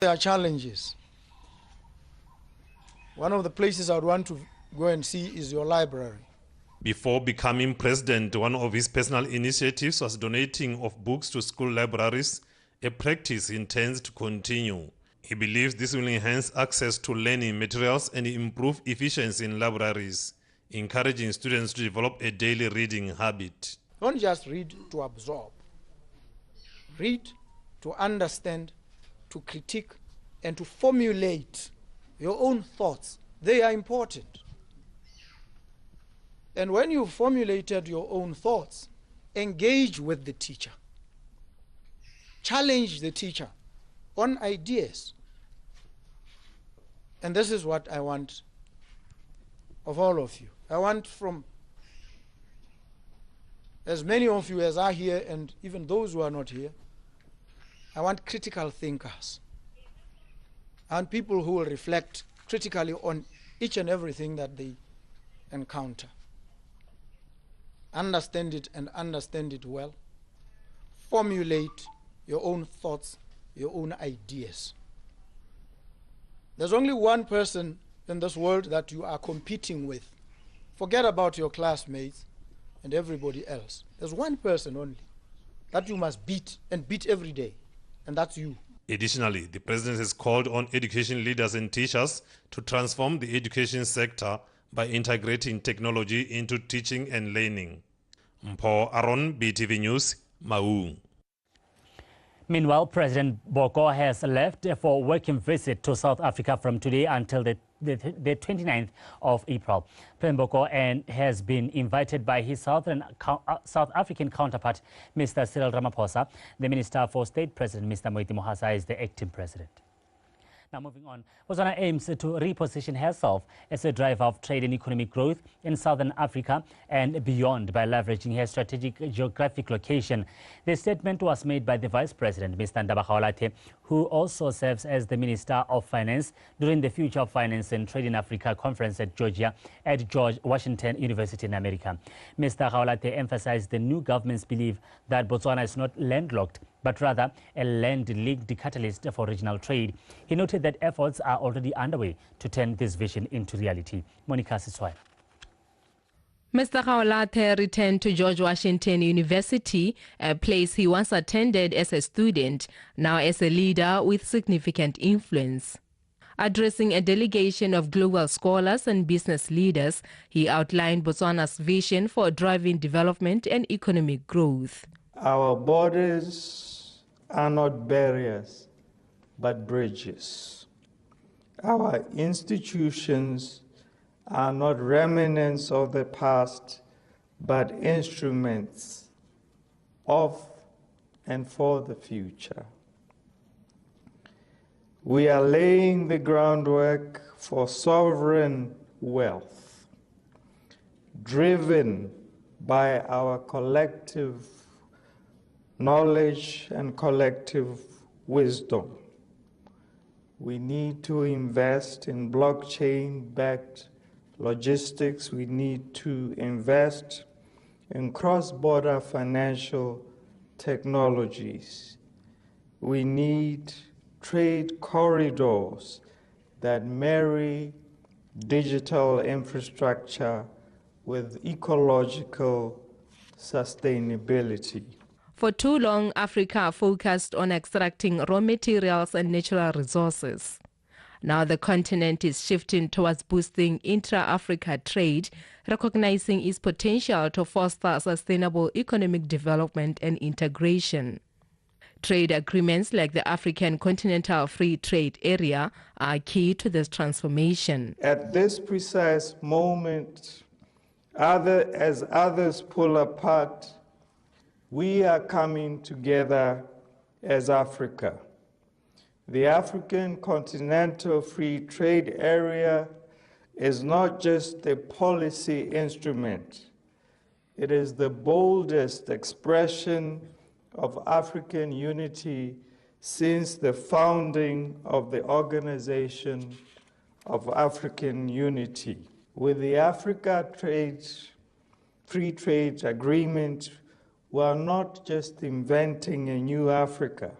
There are challenges. One of the places I would want to go and see is your library. Before becoming president, one of his personal initiatives was donating of books to school libraries, a practice he intends to continue. He believes this will enhance access to learning materials and improve efficiency in libraries, encouraging students to develop a daily reading habit. Don't just read to absorb. Read to understand, to critique, and to formulate your own thoughts. They are important. And when you've formulated your own thoughts, engage with the teacher. Challenge the teacher on ideas. And this is what I want of all of you. I want from as many of you as are here, and even those who are not here, I want critical thinkers. And people who will reflect critically on each and everything that they encounter. Understand it and understand it well. Formulate your own thoughts, your own ideas. There's only one person in this world that you are competing with. Forget about your classmates and everybody else. There's one person only that you must beat, and beat every day, and that's you. Additionally, the president has called on education leaders and teachers to transform the education sector by integrating technology into teaching and learning. Mpho Aaron, BTV News, Maung. Meanwhile, President Boko has left for a working visit to South Africa from today until the 29th of April. President Boko has been invited by his South African counterpart, Mr. Cyril Ramaphosa. The Minister for State President, Mr. Moeti Mohasa, is the acting president. Now moving on, BOTSWANA aims to reposition herself as a driver of trade and economic growth in Southern Africa and beyond by leveraging her strategic geographic location. The statement was made by the Vice President, Mr. Ndaba Gaolathe, who also serves as the Minister of Finance during the Future of Finance and Trade in Africa conference at Georgia at George Washington University in America. Mr. Gaolathe emphasized the new government's belief that Botswana is not landlocked, but rather a land-linked catalyst for regional trade. He noted that efforts are already underway to turn this vision into reality. Monica Siswai. Mr. Gaolathe returned to George Washington University, a place he once attended as a student, now as a leader with significant influence. Addressing a delegation of global scholars and business leaders, he outlined Botswana's vision for driving development and economic growth. Our borders are not barriers, but bridges. Our institutions are not remnants of the past, but instruments of and for the future. We are laying the groundwork for sovereign wealth, driven by our collective knowledge and collective wisdom. We need to invest in blockchain-backed logistics. We need to invest in cross-border financial technologies. We need trade corridors that marry digital infrastructure with ecological sustainability. For too long, Africa focused on extracting raw materials and natural resources. Now the continent is shifting towards boosting intra-Africa trade, recognizing its potential to foster sustainable economic development and integration. Trade agreements like the African Continental Free Trade Area are key to this transformation. At this precise moment, as others pull apart, we are coming together as Africa. The African Continental Free Trade Area is not just a policy instrument. It is the boldest expression of African unity since the founding of the Organization of African Unity. With the Africa Free Trade Agreement, we are not just inventing a new Africa.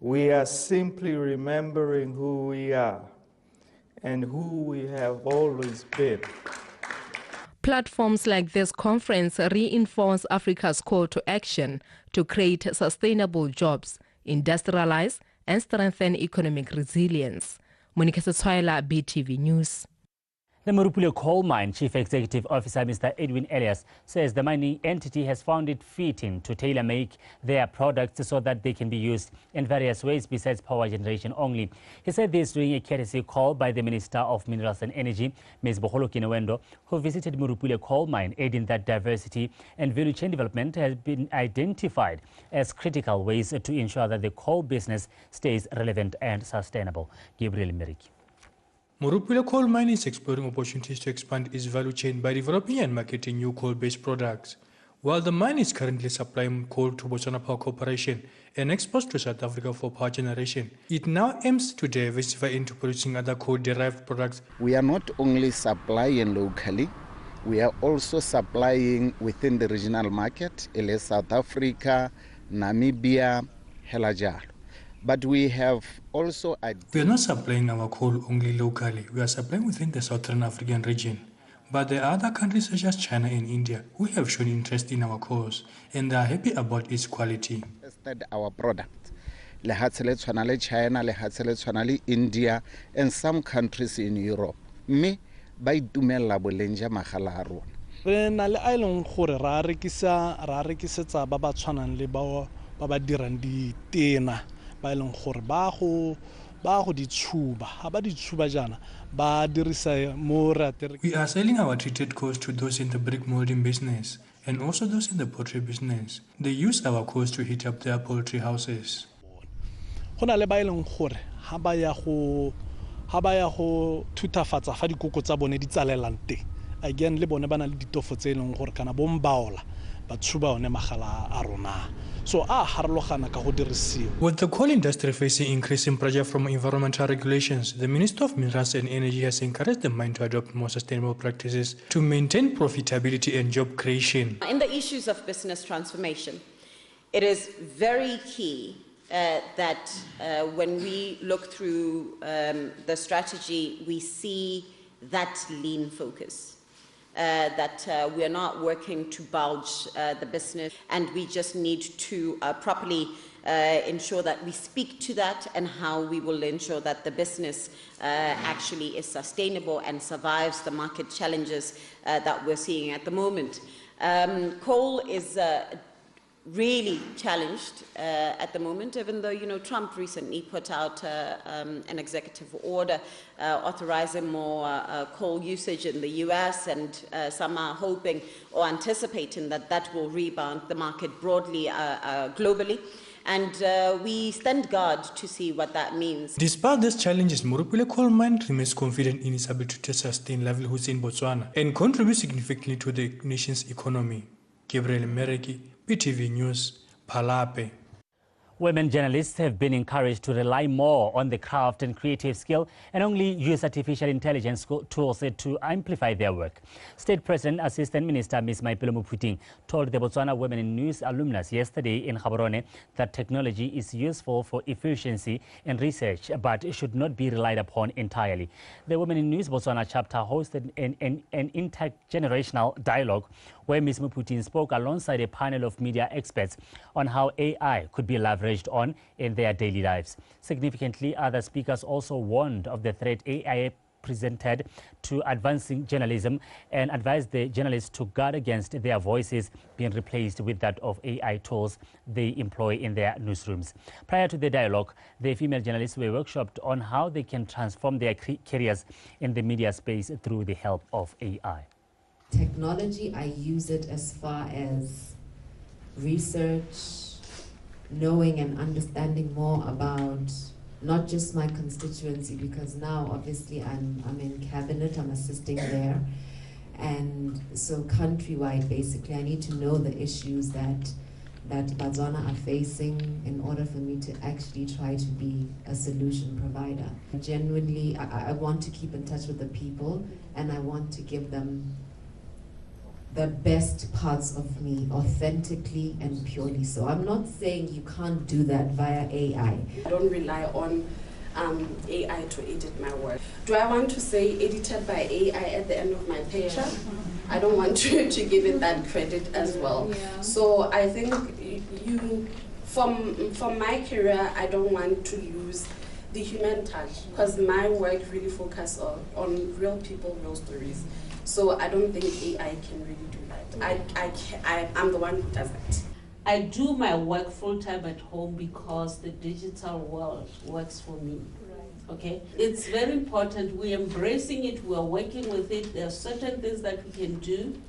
We are simply remembering who we are and who we have always been. Platforms like this conference reinforce Africa's call to action to create sustainable jobs, industrialize, and strengthen economic resilience. Monica Setswaila, BTV News. The Morupule Coal Mine Chief Executive Officer Mr. Edwin Elias says the mining entity has found it fitting to tailor-make their products so that they can be used in various ways besides power generation only. He said this during a courtesy call by the Minister of Minerals and Energy, Ms. Boholo Kinewendo, who visited Morupule Coal Mine, aiding that diversity and value chain development has been identified as critical ways to ensure that the coal business stays relevant and sustainable. Gabriel Meriki. Morupule Coal Mine is exploring opportunities to expand its value chain by developing and marketing new coal-based products. While the mine is currently supplying coal to BOTSWANA Power Corporation and exports to South Africa for power generation, it now aims to diversify into producing other coal-derived products. We are not only supplying locally, we are also supplying within the regional market, South Africa, Namibia, Helajalo. But we have also... We are not supplying our coal only locally. We are supplying within the Southern African region. But there are other countries such as China and India who have shown interest in our coals and they are happy about its quality. Tested our product. China, India, and some countries in Europe. Me, by dumela bolenja magala a rona. Re na le island gore ra rekisetsa ba ba tshwanang le ba dirang di tena ba ileng gore ba go di tshuba ha ba di tshuba jana ba dirisa mo rate. We are selling our treated coals to those in the brick molding business and also those in the poultry business. They use our coals to heat up their poultry houses. Go na le ba ileng gore ha ba ya go thutafatsa fa dikoko tsa bone di tsalelang teng. Again le bone ba na le ditofo tse ileng gore kana bombaola ba tshuba one magala a rona. So with the coal industry facing increasing pressure from environmental regulations, the Minister of Minerals and Energy has encouraged the mine to adopt more sustainable practices to maintain profitability and job creation. In the issues of business transformation, it is very key that when we look through the strategy, we see that lean focus. That we are not working to bulge the business, and we just need to properly ensure that we speak to that and how we will ensure that the business actually is sustainable and survives the market challenges that we're seeing at the moment. Coal is really challenged at the moment, even though, Trump recently put out an executive order authorizing more coal usage in the US, and some are hoping or anticipating that that will rebound the market broadly globally. And we stand guard to see what that means. Despite these challenges, Morupule Coal Mine remains confident in its ability to sustain livelihoods in Botswana and contribute significantly to the nation's economy. Gabriel Mereki, BTV News, Palape. Women journalists have been encouraged to rely more on the craft and creative skill and only use artificial intelligence tools to amplify their work. State President Assistant Minister Ms. Maipelo Mophuting told the Botswana Women in News alumnus yesterday in Gaborone that technology is useful for efficiency and research, but should not be relied upon entirely. The Women in News Botswana chapter hosted an intergenerational dialogue where Ms. Mophuting spoke alongside a panel of media experts on how AI could be leveraged on in their daily lives. Significantly, other speakers also warned of the threat AI presented to advancing journalism and advised the journalists to guard against their voices being replaced with that of AI tools they employ in their newsrooms. Prior to the dialogue, the female journalists were workshopped on how they can transform their careers in the media space through the help of AI. Technology, I use it as far as research, knowing and understanding more about not just my constituency, because now obviously I'm in cabinet, I'm assisting there, and so countrywide basically I need to know the issues that Botswana are facing in order for me to actually try to be a solution provider. Genuinely, I want to keep in touch with the people and I want to give them the best parts of me authentically and purely. So I'm not saying you can't do that via AI. I don't rely on AI to edit my work. Do I want to say edited by AI at the end of my picture? I don't want to give it that credit as well. Yeah. So I think from my career, I don't want to lose the human touch, because my work really focuses on real people, real stories. So I don't think AI can really do that. I'm the one who does it. I do my work full-time at home because the digital world works for me. Okay, it's very important. We're embracing it. We're working with it. There are certain things that we can do,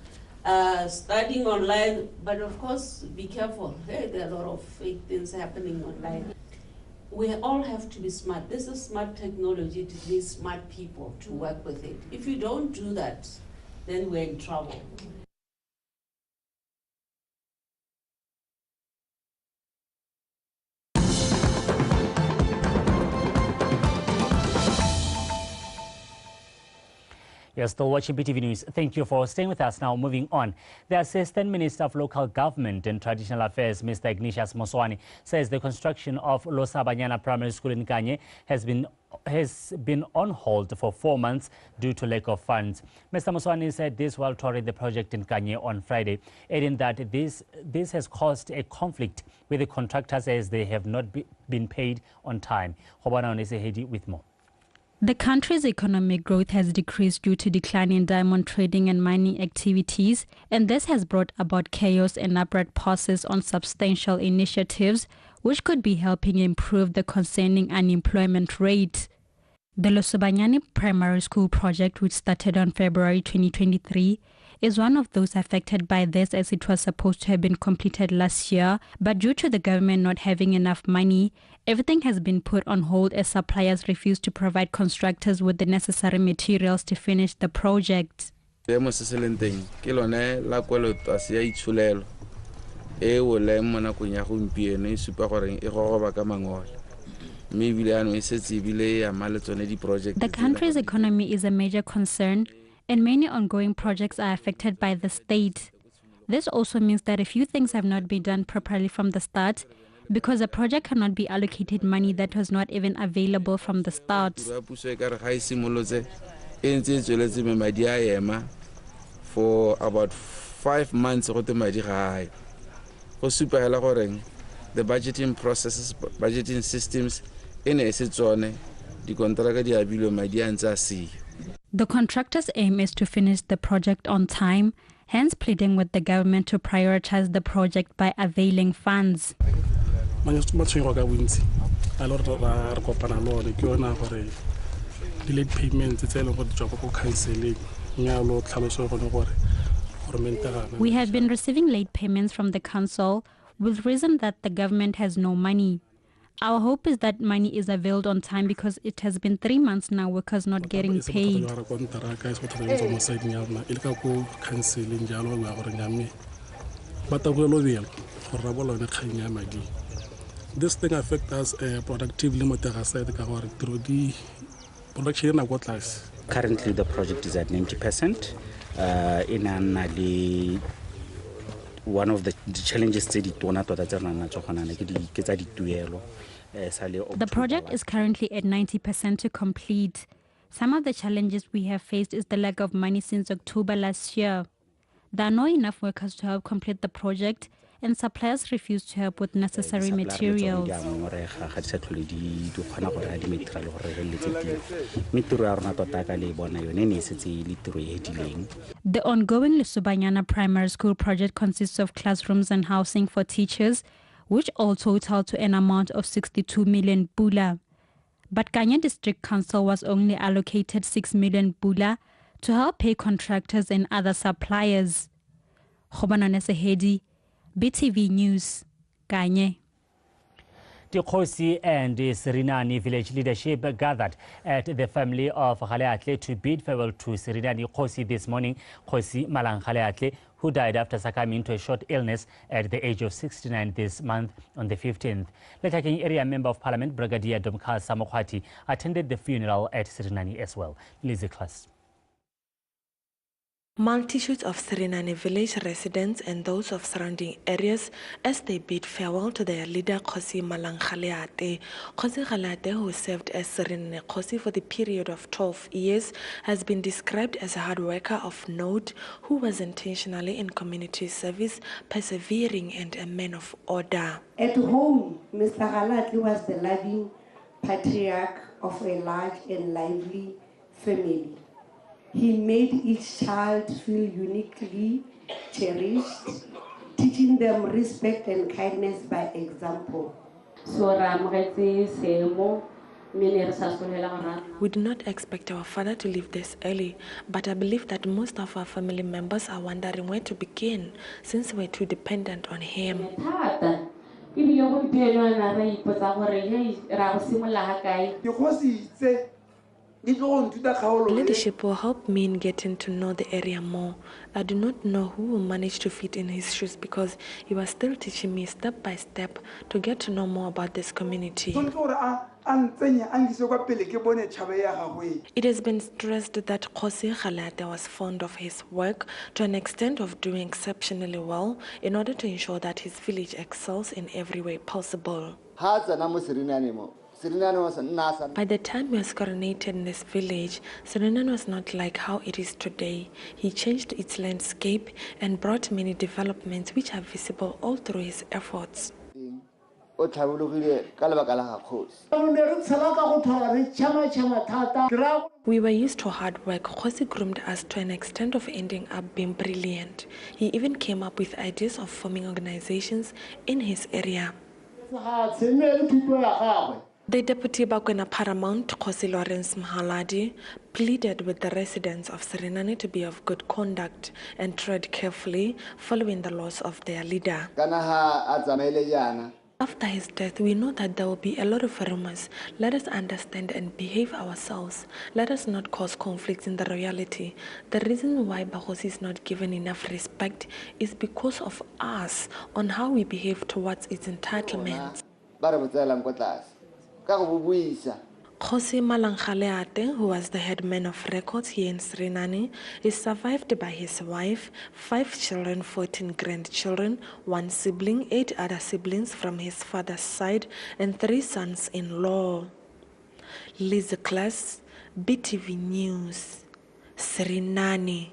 studying online. But of course, be careful. Hey, there are a lot of fake things happening online. We all have to be smart. This is smart technology. It needs smart people to work with it. If you don't do that, then we're in trouble. You're still watching BTV News. Thank you for staying with us. Now, moving on. The Assistant Minister of Local Government and Traditional Affairs, Mr. Ignatius Moswani, says the construction of Losabanyana Primary School in Kanye has been on hold for 4 months due to lack of funds. Mr. Moswani said this while touring the project in Kanye on Friday, adding that this has caused a conflict with the contractors as they have not been paid on time. Hobana Onesehedi with more. The country's economic growth has decreased due to decline in diamond trading and mining activities, and this has brought about chaos and upward pauses on substantial initiatives which could be helping improve the concerning unemployment rate. The Losabanyana Primary School project, which started on February 2023, is one of those affected by this, as it was supposed to have been completed last year, but due to the government not having enough money, everything has been put on hold as suppliers refuse to provide constructors with the necessary materials to finish the project. The country's economy is a major concern, and many ongoing projects are affected by the state. This also means that a few things have not been done properly from the start, because a project cannot be allocated money that was not even available from the start. For about 5 months, the budgeting processes, budgeting systems, the contractor's aim is to finish the project on time, hence pleading with the government to prioritize the project by availing funds. Delayed payments, we have been receiving late payments from the council with reason that the government has no money. Our hope is that money is availed on time, because it has been 3 months now workers not getting paid. This thing affects us productively. Currently, the project is at 90%. One of the challenges the project is currently at 90% to complete. Some of the challenges we have faced is the lack of money since October last year. There are not enough workers to help complete the project, and suppliers refuse to help with necessary materials. The ongoing Losabanyana Primary School project consists of classrooms and housing for teachers, which all total to an amount of 62 million pula. But Kanye District Council was only allocated 6 million pula to help pay contractors and other suppliers. Khobanane Sehedi, BTV News, Kanye. The Khosi and the Sirinani village leadership gathered at the family of Khaleatle to bid farewell to Sirinani Khosi this morning. Khosi Malang Khaleatle, who died after succumbing to a short illness at the age of 69 this month on the 15th. Letaking area member of parliament Brigadier Domkal Samokhwati attended the funeral at Sirinani as well. Lizzie Class. Multitudes of Serenane village residents and those of surrounding areas as they bid farewell to their leader Kgosi Malangkhaleate. Kgosi Kgaleate, who served as Serenane Kgosi for the period of 12 years, has been described as a hard worker of note who was intentionally in community service, persevering and a man of order. At home, Mr. Kgaleate was the loving patriarch of a large and lively family. He made each child feel uniquely cherished, teaching them respect and kindness by example. We do not expect our father to leave this early, but I believe that most of our family members are wondering where to begin since we're too dependent on him. Leadership will help me in getting to know the area more. I do not know who will manage to fit in his shoes because he was still teaching me step by step to get to know more about this community. It has been stressed that Kgosi Kgaleate was fond of his work to an extent of doing exceptionally well in order to ensure that his village excels in every way possible. By the time he was coronated in this village, Serenane was not like how it is today. He changed its landscape and brought many developments which are visible all through his efforts. We were used to hard work. Kgosi groomed us to an extent of ending up being brilliant. He even came up with ideas of forming organizations in his area. The Deputy Bakwena Paramount, Kgosi Lawrence Mhaladi, pleaded with the residents of Serenane to be of good conduct and tread carefully, following the laws of their leader. After his death, we know that there will be a lot of rumors. Let us understand and behave ourselves. Let us not cause conflicts in the royalty. The reason why Bagosi is not given enough respect is because of us on how we behave towards its entitlements. Kgosi Malangkhaleate, who was the headman of records here in Serenane, is survived by his wife, 5 children, 14 grandchildren, 1 sibling, 8 other siblings from his father's side, and 3 sons-in-law. Liz Class, BTV News, Serenane.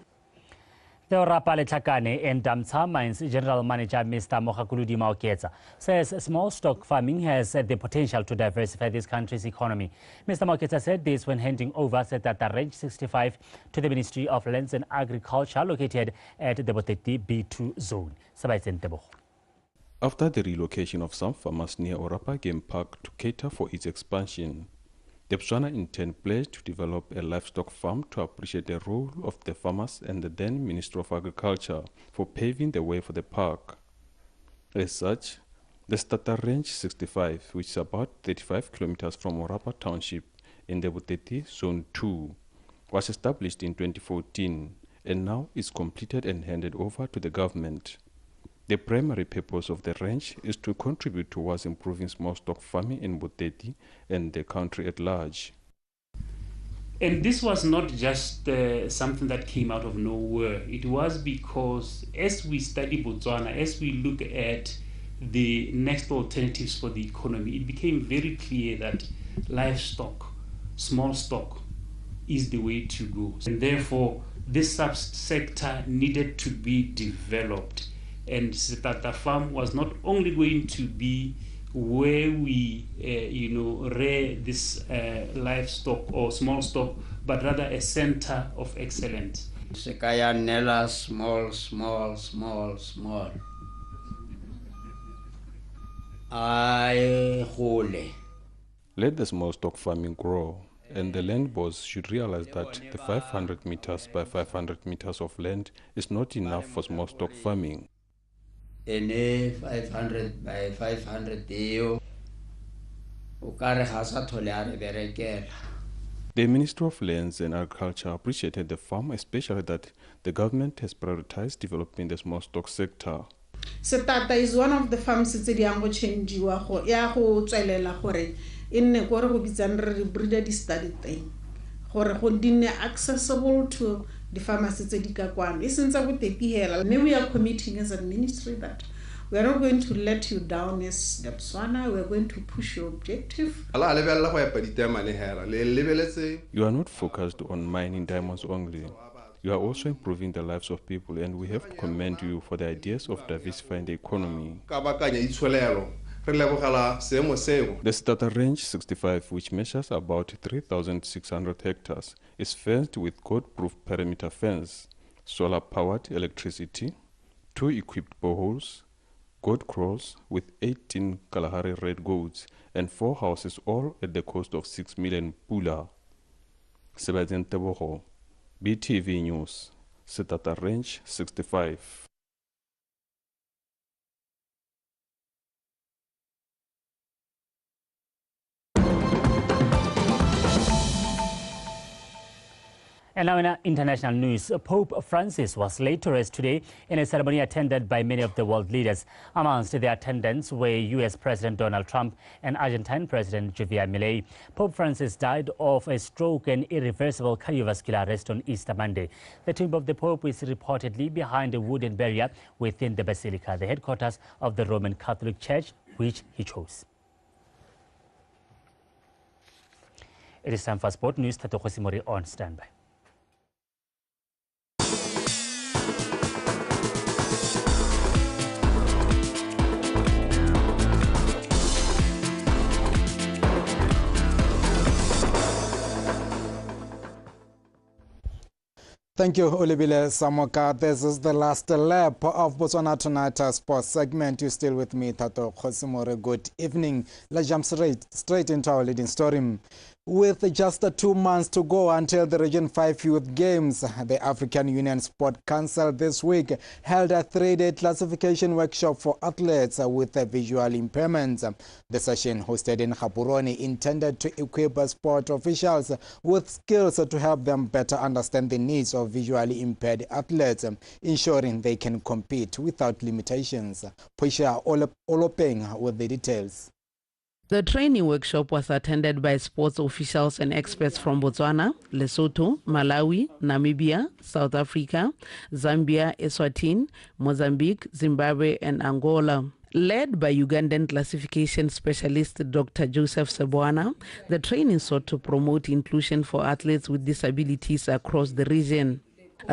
The Orapa Letlhakane and Damtsha Mines General Manager Mr. Mogakolodi Maoketsa says small stock farming has the potential to diversify this country's economy. Mr. Maoketsa said this when handing over Setata Range 65 to the Ministry of Lands and Agriculture located at the Boteti B2 zone. After the relocation of some farmers near Orapa Game Park to cater for its expansion, the BOTSWANA in turn pledged to develop a livestock farm to appreciate the role of the farmers and the then Minister of Agriculture for paving the way for the park. As such, the Setata Range 65, which is about 35 kilometers from Orapa Township in the Boteti Zone 2, was established in 2014 and now is completed and handed over to the government. The primary purpose of the range is to contribute towards improving small stock farming in Boteti and the country at large. And this was not just something that came out of nowhere. It was because as we study Botswana, as we look at the next alternatives for the economy, it became very clear that livestock, small stock, is the way to go. And therefore, this subsector needed to be developed. And Setata Farm was not only going to be where we, rear this livestock or small stock, but rather a center of excellence. Sekaya nela small, small, small, small. Let the small stock farming grow, and the land boards should realize that the 500 meters by 500 meters of land is not enough for small stock farming. 500 by 500 The Minister of Lands and Agriculture appreciated the farm, especially that the government has prioritized developing the small stock sector. Setata is one of the farms tse di yang go changiwa go ya go tswelela gore inne gore go bitsang re breeder di study thing gore go dinne accessible to di-pharmacy tse di ka kwano e sentse go 30 hela. Mme we are committing as a ministry that we are not going to let you down as BOTSWANA. We are going to push your objective. You are not focused on mining diamonds only. You are also improving the lives of people, and we have to commend you for the ideas of diversifying the economy. The Starter Range 65, which measures about 3,600 hectares, is fenced with code-proof perimeter fence, solar-powered electricity, 2 equipped boreholes, goat crawls with 18 Kalahari red goats, and 4 houses, all at the cost of 6 million pula. Sebastian Teboho, BTV News, Starter Range 65. And now in our international news, Pope Francis was laid to rest today in a ceremony attended by many of the world leaders. Amongst the attendants were U.S. President Donald Trump and Argentine President Javier Milei. Pope Francis died of a stroke and irreversible cardiovascular arrest on Easter Monday. The tomb of the Pope is reportedly behind a wooden barrier within the Basilica, the headquarters of the Roman Catholic Church, which he chose. It is time for Sport News. Tato Khosimori on standby. Thank you, Olibile Samoka. This is the last lap of Botswana Tonight sports segment. You're still with me, Tato Khosimore. Good evening. Let's jump straight into our leading story. With just 2 months to go until the Region 5 Youth Games, the African Union Sport Council this week held a 3-day classification workshop for athletes with visual impairments. The session, hosted in Gaborone, intended to equip sport officials with skills to help them better understand the needs of visually impaired athletes, ensuring they can compete without limitations. Poisha Olopeng with the details. The training workshop was attended by sports officials and experts from Botswana, Lesotho, Malawi, Namibia, South Africa, Zambia, Eswatini, Mozambique, Zimbabwe, and Angola. Led by Ugandan classification specialist Dr. Joseph Sebwana, the training sought to promote inclusion for athletes with disabilities across the region.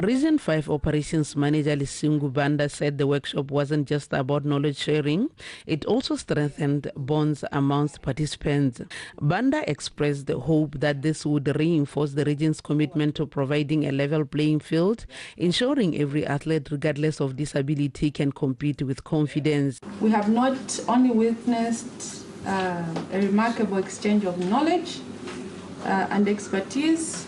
Region 5 Operations Manager Lisingu Banda said the workshop wasn't just about knowledge sharing, it also strengthened bonds amongst participants. Banda expressed the hope that this would reinforce the region's commitment to providing a level playing field, ensuring every athlete, regardless of disability, can compete with confidence. We have not only witnessed a remarkable exchange of knowledge and expertise,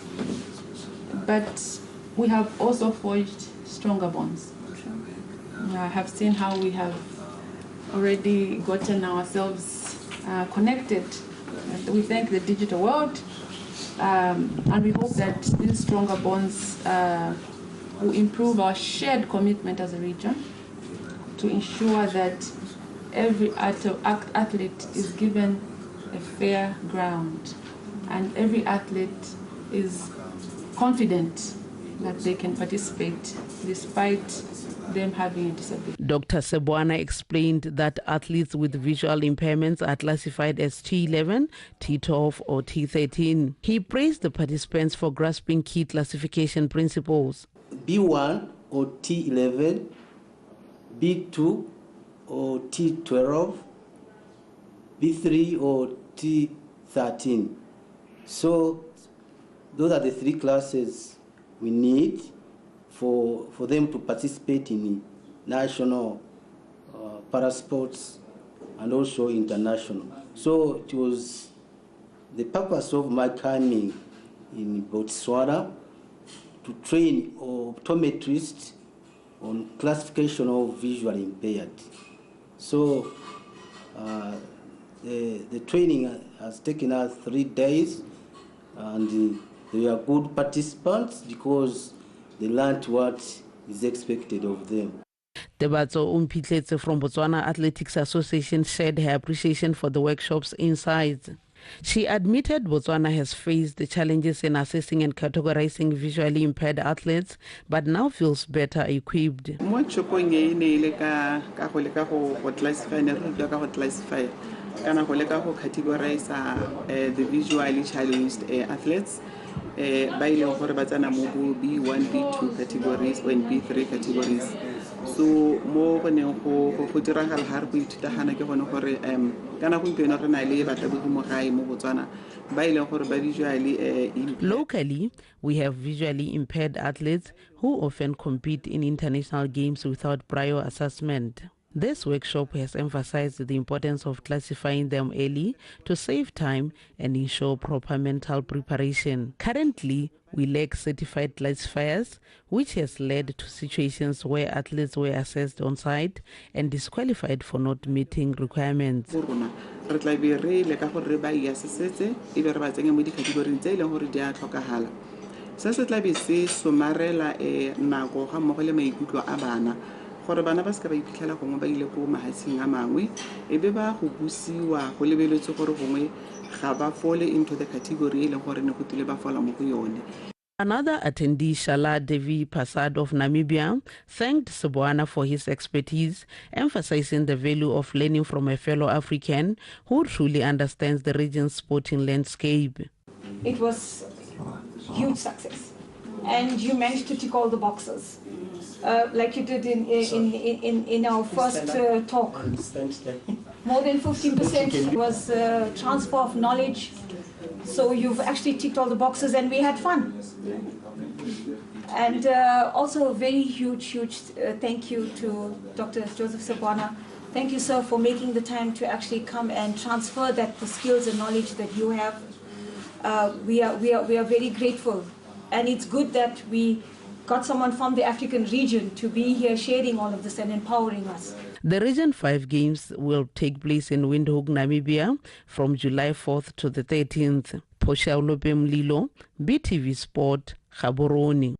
but we have also forged stronger bonds. I have seen how we have already gotten ourselves connected. And we thank the digital world, and we hope that these stronger bonds will improve our shared commitment as a region to ensure that every athlete is given a fair ground and every athlete is confident that they can participate despite them having a disability. Dr. Sebwana explained that athletes with visual impairments are classified as T11, T12 or T13. He praised the participants for grasping key classification principles. B1 or T11, B2 or T12, B3 or T13. So those are the 3 classes we need for them to participate in national parasports and also international. So it was the purpose of my coming in Botswana to train optometrists on classification of visually impaired. So the training has taken us 3 days, and they are good participants because they learned what is expected of them. Tebatso Umpitletse from Botswana Athletics Association shared her appreciation for the workshop's insights. She admitted Botswana has faced the challenges in assessing and categorizing visually impaired athletes, but now feels better equipped. Mo tshokong e ne ile ka go leka go classify ne re ka go classify kana go leka go categorize the visually challenged athletes ba ile gore ba tsana mo B1 B2 categories or B3 categories. So mo go ne go diragala ha re go ithutagana ke gone gore kana go ipena re na le batla bo mo gae mo Botswana ba ile gore ba visually Locally, we have visually impaired athletes who often compete in international games without prior assessment. This workshop has emphasized the importance of classifying them early to save time and ensure proper mental preparation. Currently, we lack certified classifiers, which has led to situations where athletes were assessed on site and disqualified for not meeting requirements. Re tla be re le ka gore re ba iassetse e be re ba tsenya mo dikategoring tse e leng gore di a tlhokagala. Se se tla be se somarela nako ga mmogo le maikutlo a bana gore bana ba ska ba iphitlhela gongwe ba ile go mahatsheng a mangwe e be ba go busiwa go lebeletse gore gongwe ga ba fall into the category e leng gore ne go tile ba fola mo go yone. Another attendee, Shala Devi Pasad of Namibia, thanked BOTSWANA for his expertise, emphasizing the value of learning from a fellow African who truly understands the region's sporting landscape. It was huge success, and you managed to tick all the boxes, like you did in our first talk. More than 15% was transfer of knowledge. So you've actually ticked all the boxes, and we had fun. And also a very huge thank you to Dr. Joseph Sabwana. Thank you, sir, for making the time to actually come and transfer the skills and knowledge that you have. We are very grateful, and it's good that we got someone from the African region to be here sharing all of this and empowering us. The Region 5 Games will take place in Windhoek, Namibia from July 4th to the 13th. Posha Lilo, BTV Sport, Gaborone.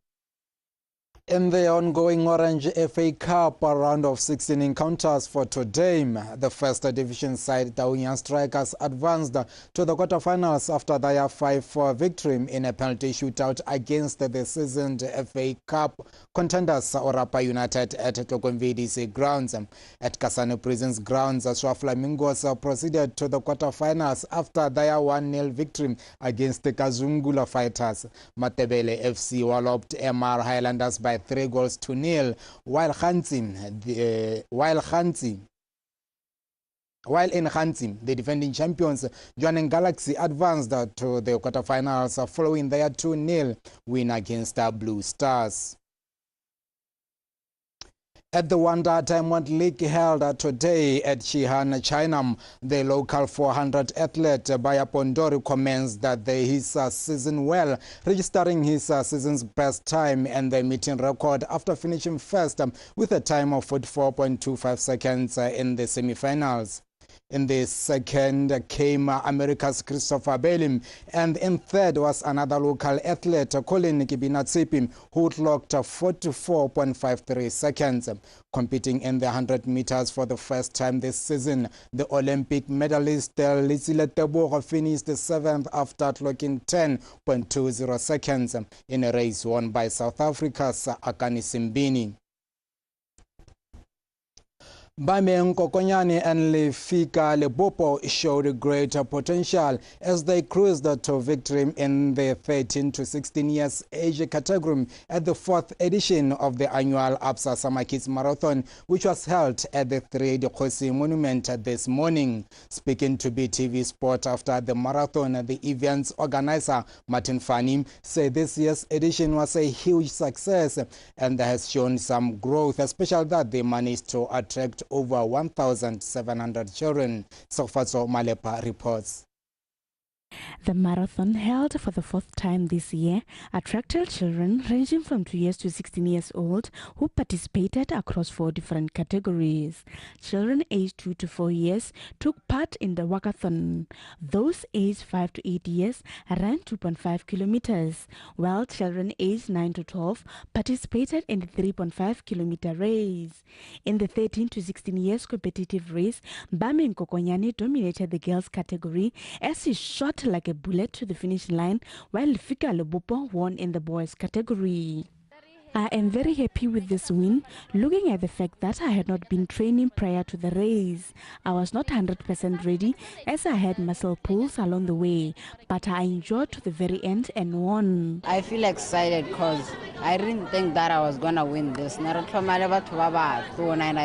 In the ongoing Orange FA Cup round of 16 encounters for today, the first division side Taunyan Strikers advanced to the quarterfinals after their 5-4 victory in a penalty shootout against the seasoned FA Cup contenders Orapa United at Tlokomvedisi grounds. At Kasane Prison's grounds, Swa Flamingos proceeded to the quarterfinals after their 1-0 victory against the Kazungula Fighters. Matebele FC walloped MR Highlanders by 3-0, while in Khanzi, the defending champions Jwaneng Galaxy advanced to the quarterfinals following their 2-0 win against Blue Stars. At the Wanda Diamond League held today at Shihan, China, the local 400 athlete Baya Pondori commenced his season well, registering his season's best time and the meeting record after finishing first with a time of 44.25 seconds in the semi-finals. In the second came America's Christopher Belim, and in third was another local athlete, Colin Kibinatsipim, who clocked 44.53 seconds. Competing in the 100 meters for the first time this season, the Olympic medalist Litsile Tebogo finished 7th after clocking 10.20 seconds in a race won by South Africa's Akani Simbini. Bame Nkokonyane and Lefika Lebopo showed great potential as they cruised to victory in the 13 to 16 years age category at the 4th edition of the annual Absa Summer Kids Marathon, which was held at the 3D Monument this morning. Speaking to BTV Sport after the marathon, the event's organizer, Martin Fanim, said this year's edition was a huge success and has shown some growth, especially that they managed to attract over 1,700 children. Sofatso Malepa reports. The marathon, held for the 4th time this year, attracted children ranging from 2 years to 16 years old who participated across 4 different categories. Children aged 2 to 4 years took part in the walkathon. Those aged 5 to 8 years ran 2.5 kilometers, while children aged 9 to 12 participated in the 3.5 kilometer race. In the 13 to 16 years competitive race, Bame Nkokonyane dominated the girls category as he shot like a bullet to the finish line, while Fika Lobopo won in the boys category. I am very happy with this win, looking at the fact that I had not been training prior to the race. I was not 100% ready as I had muscle pulls along the way, but I enjoyed to the very end and won. I feel excited because I didn't think that I was going to win this. And I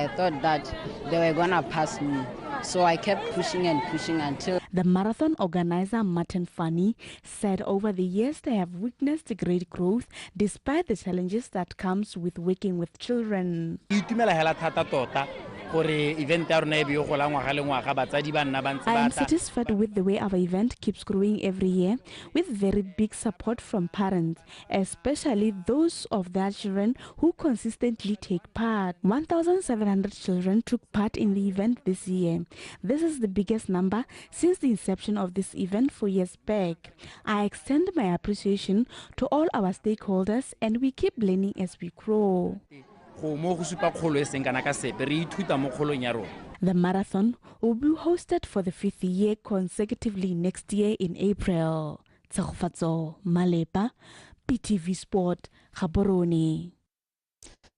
thought that they were going to pass me. So I kept pushing and pushing until... The marathon organizer Martin Fani said over the years they have witnessed great growth despite the challenges that comes with working with children. I am satisfied with the way our event keeps growing every year with very big support from parents, especially those of their children who consistently take part. 1,700 children took part in the event this year. This is the biggest number since the inception of this event 4 years back. I extend my appreciation to all our stakeholders, and we keep learning as we grow. The marathon will be hosted for the 5th year consecutively next year in April. Tshegofatso Malepa, PTV Sport, Gaborone.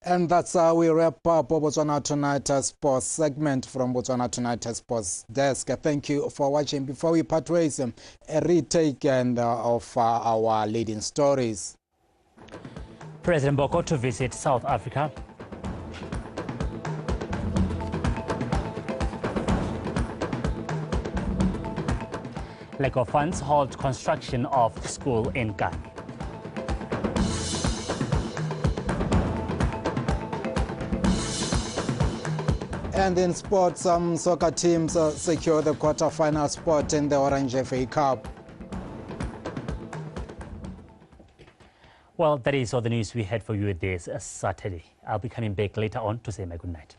And that's how we wrap up Botswana Tonight Sports segment from Botswana Tonight Sports desk. Thank you for watching. Before we part ways, a retake of our leading stories. President Boko to visit South Africa. Lack of funds halt construction of school in Ghana. And in sports, some soccer teams secure the quarter-final spot in the Orange FA Cup. Well, that is all the news we had for you this Saturday. I'll be coming back later on to say my good night.